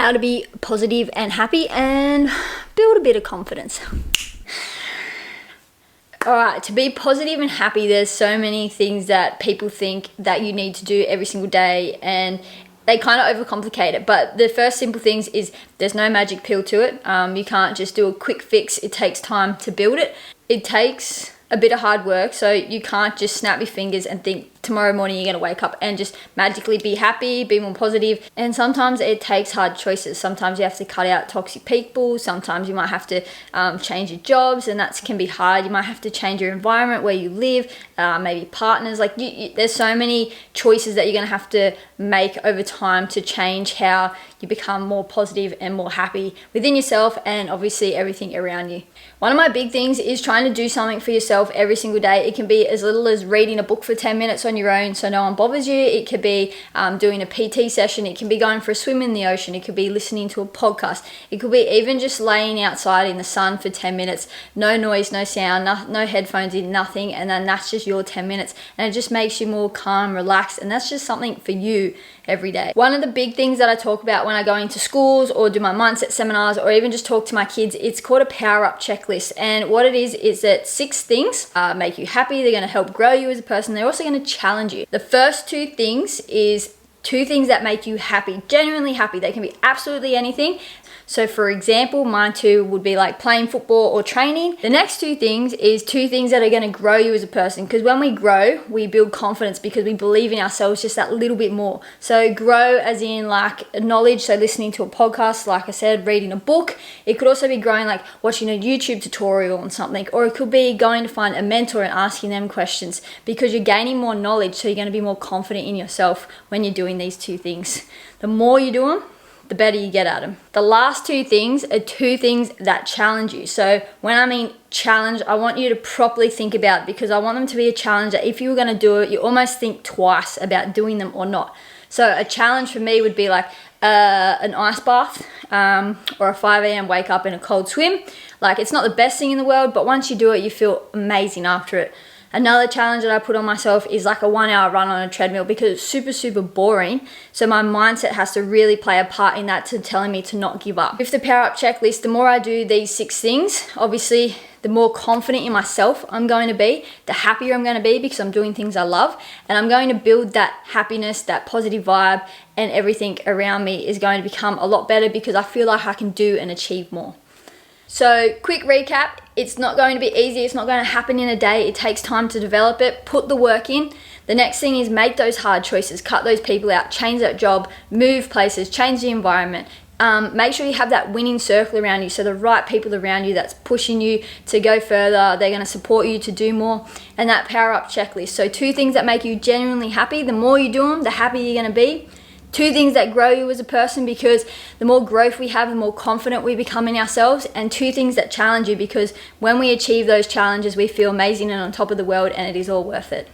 how to be positive and happy and build a bit of confidence. Alright, to be positive and happy, there's so many things that people think that you need to do every single day, and they kind of overcomplicate it. But the first simple things is there's no magic pill to it. You can't just do a quick fix. It takes time to build it. It takes a bit of hard work, so you can't just snap your fingers and think tomorrow morning you're going to wake up and just magically be happy, be more positive. And sometimes it takes hard choices. Sometimes you have to cut out toxic people. Sometimes you might have to change your jobs, and that can be hard. You might have to change your environment where you live, maybe partners. Like there's so many choices that you're going to have to make over time to change how you become more positive and more happy within yourself and obviously everything around you. One of my big things is trying to do something for yourself every single day. It can be as little as reading a book for 10 minutes on your own so no one bothers you. It could be doing a PT session. It can be going for a swim in the ocean. It could be listening to a podcast. It could be even just laying outside in the sun for 10 minutes. No noise, no sound, no headphones in, nothing. And then that's just your 10 minutes. And it just makes you more calm, relaxed. And that's just something for you every day. One of the big things that I talk about when I go into schools or do my mindset seminars or even just talk to my kids, it's called a power up checklist. And what it is that 6 things make you happy. They're going to help grow you as a person. They're also going to challenge you. The first 2 things is 2 things that make you happy, genuinely happy. They can be absolutely anything. So for example, mine 2 would be like playing football or training. The next 2 things is 2 things that are going to grow you as a person, because when we grow, we build confidence because we believe in ourselves just that little bit more. So grow as in like knowledge, so listening to a podcast, like I said, reading a book. It could also be growing like watching a YouTube tutorial on something, or it could be going to find a mentor and asking them questions, because you're gaining more knowledge, so you're going to be more confident in yourself when you're doing these 2 things. The more you do them, the better you get at them. The last 2 things are 2 things that challenge you. So when I mean challenge, I want you to properly think about it, because I want them to be a challenge that if you were going to do it, you almost think twice about doing them or not. So a challenge for me would be like an ice bath or a 5 a.m. wake up in a cold swim. Like, it's not the best thing in the world, but once you do it, you feel amazing after it. Another challenge that I put on myself is like a 1-hour run on a treadmill, because it's super, super boring. So my mindset has to really play a part in that, to telling me to not give up. With the power up checklist, the more I do these 6 things, obviously the more confident in myself I'm going to be, the happier I'm going to be because I'm doing things I love. And I'm going to build that happiness, that positive vibe, and everything around me is going to become a lot better because I feel like I can do and achieve more. So quick recap, it's not going to be easy. It's not going to happen in a day. It takes time to develop it. Put the work in. The next thing is make those hard choices. Cut those people out. Change that job. Move places. Change the environment. Make sure you have that winning circle around you. So the right people around you that's pushing you to go further. They're going to support you to do more. And that power up checklist. So 2 things that make you genuinely happy. The more you do them, the happier you're going to be. 2 things that grow you as a person, because the more growth we have, the more confident we become in ourselves. And 2 things that challenge you, because when we achieve those challenges, we feel amazing and on top of the world, and it is all worth it.